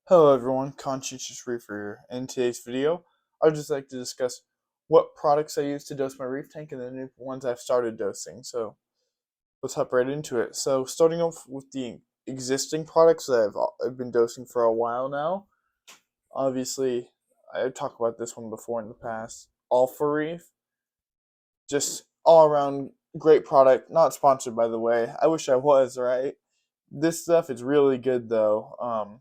Hello everyone, Conscientious Reefer here. In today's video, I'd just like to discuss what products I use to dose my reef tank and the new ones I've started dosing. So let's hop right into it. So starting off with the existing products that I've been dosing for a while now. Obviously, I talked about this one before in the past. Alpha Reef, just all around great product. Not sponsored by the way. I wish I was, right? This stuff is really good though.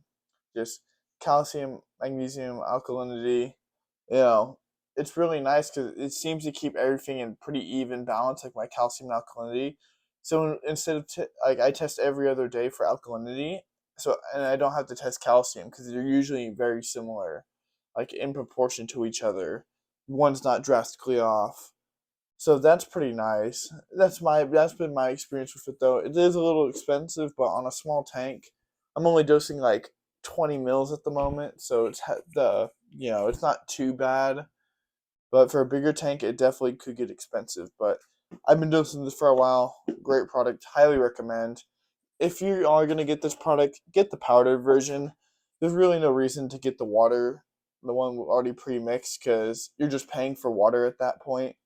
Just calcium, magnesium, alkalinity. You know, it's really nice because it seems to keep everything in pretty even balance, like my calcium and alkalinity. So instead of like I test every other day for alkalinity, so and I don't have to test calcium because they're usually very similar, like in proportion to each other. One's not drastically off. So that's pretty nice. That's been my experience with it though. It is a little expensive, but on a small tank, I'm only dosing like 20 mils at the moment, so it's not too bad. But for a bigger tank, it definitely could get expensive. But I've been dosing this for a while. Great product, highly recommend. If you are gonna get this product, get the powdered version. There's really no reason to get the one already pre-mixed, because you're just paying for water at that point.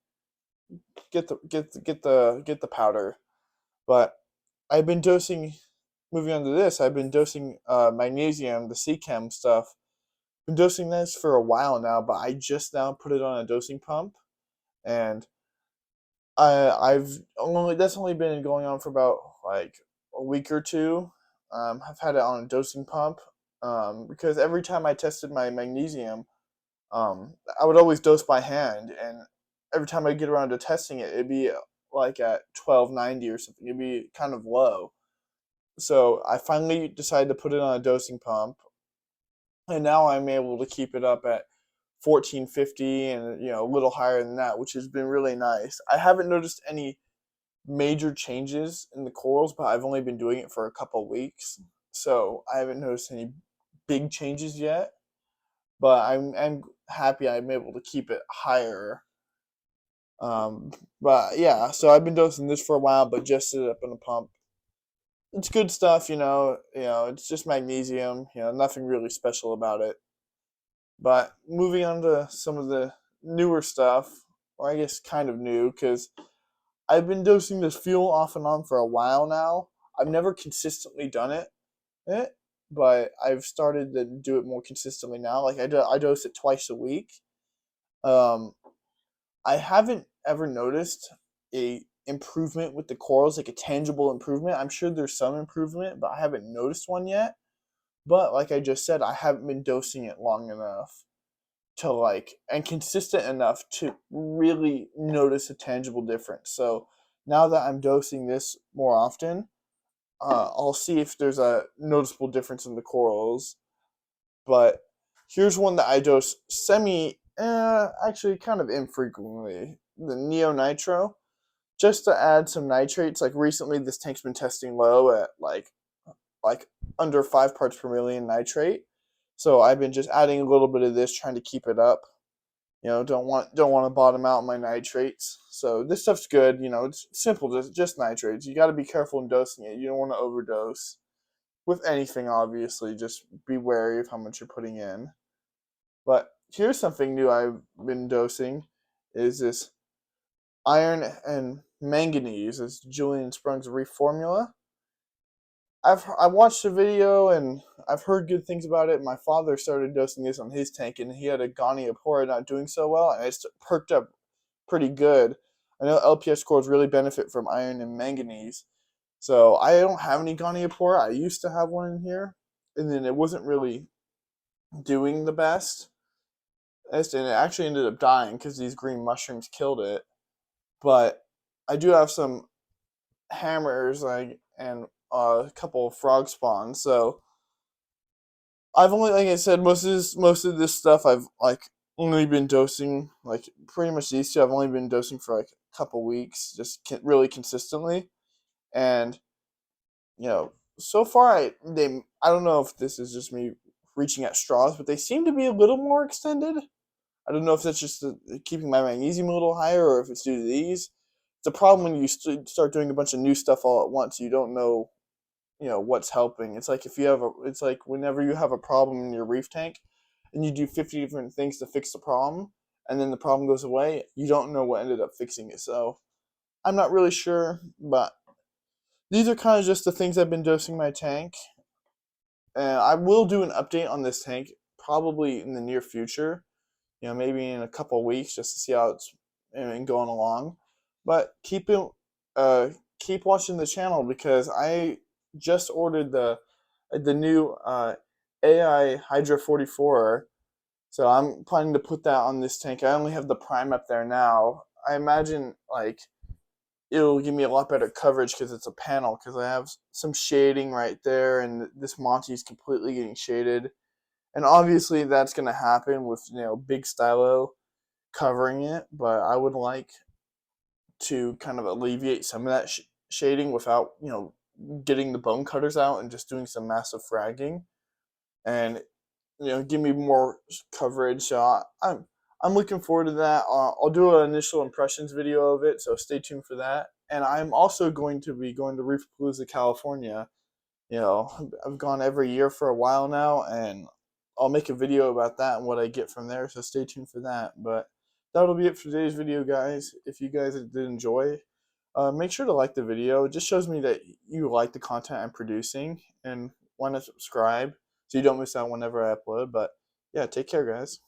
Get the powder. But I've been dosing. Moving on to this, I've been dosing magnesium, the C-chem stuff. Been dosing this for a while now, but I just now put it on a dosing pump, and I've only that's only been going on for about like a week or two. I've had it on a dosing pump because every time I tested my magnesium, I would always dose by hand, and every time I get around to testing it, it'd be like at 1290 or something. It'd be kind of low. So I finally decided to put it on a dosing pump, and now I'm able to keep it up at 1450 and a little higher than that, which has been really nice. I haven't noticed any major changes in the corals, but I've only been doing it for a couple weeks, so I haven't noticed any big changes yet. But I'm happy I'm able to keep it higher. But yeah, so I've been dosing this for a while, but just set it up in a pump. It's good stuff, It's just magnesium, nothing really special about it. But moving on to some of the newer stuff, or I guess kind of new, because I've been dosing this fuel off and on for a while now. I've never consistently done it, but I've started to do it more consistently now. Like I dose it twice a week. Um, I haven't ever noticed a improvement with the corals, like a tangible improvement. I'm sure there's some improvement, but I haven't noticed one yet. But like I just said, I haven't been dosing it long enough to and consistent enough to really notice a tangible difference. So now that I'm dosing this more often, I'll see if there's a noticeable difference in the corals. But here's one that I dose actually kind of infrequently, the Neo Nitro, just to add some nitrates. Like recently, this tank's been testing low at like under 5 parts per million nitrate. So I've been just adding a little bit of this, trying to keep it up. Don't want to bottom out my nitrates. So this stuff's good. It's simple, just nitrates. You got to be careful in dosing it. You don't want to overdose with anything. Obviously, just be wary of how much you're putting in. But here's something new I've been dosing: is this iron and manganese. It's Julian Sprung's Reef formula. I watched the video and I've heard good things about it. My father started dosing this on his tank, and he had a Goniopora not doing so well, and it's perked up pretty good. I know LPS cores really benefit from iron and manganese. So I don't have any Goniopora. I used to have one in here, and then it wasn't really doing the best. And it actually ended up dying because these green mushrooms killed it. But I do have some hammers and a couple of frog spawns. So I've only, like I said, most of this stuff I've only been dosing, like pretty much these two. I've only been dosing for like a couple weeks, just really consistently. And so far I don't know if this is just me reaching at straws, but they seem to be a little more extended. I don't know if that's just keeping my magnesium a little higher, or if it's due to these. It's a problem when you start doing a bunch of new stuff all at once. You don't know what's helping. It's like it's like whenever you have a problem in your reef tank, and you do 50 different things to fix the problem, and then the problem goes away, you don't know what ended up fixing it. So I'm not really sure, but these are kind of just the things I've been dosing my tank. And I will do an update on this tank probably in the near future. Maybe in a couple of weeks, just to see how it's going along. But keep watching the channel, because I just ordered the new AI Hydra 44. So I'm planning to put that on this tank. I only have the Prime up there now. I imagine like it'll give me a lot better coverage because it's a panel. Because I have some shading right there, and this Monty is completely getting shaded. And obviously that's going to happen with big stylo covering it. But I would like to kind of alleviate some of that shading without getting the bone cutters out and just doing some massive fragging, and give me more coverage. So I'm looking forward to that. I'll do an initial impressions video of it, so stay tuned for that. And I'm also going to be going to Reef Palooza, California. I've gone every year for a while now, and I'll make a video about that and what I get from there. So stay tuned for that. But that'll be it for today's video, guys. If you guys did enjoy, make sure to like the video. It just shows me that you like the content I'm producing, and want to subscribe so you don't miss out whenever I upload. But yeah, take care, guys.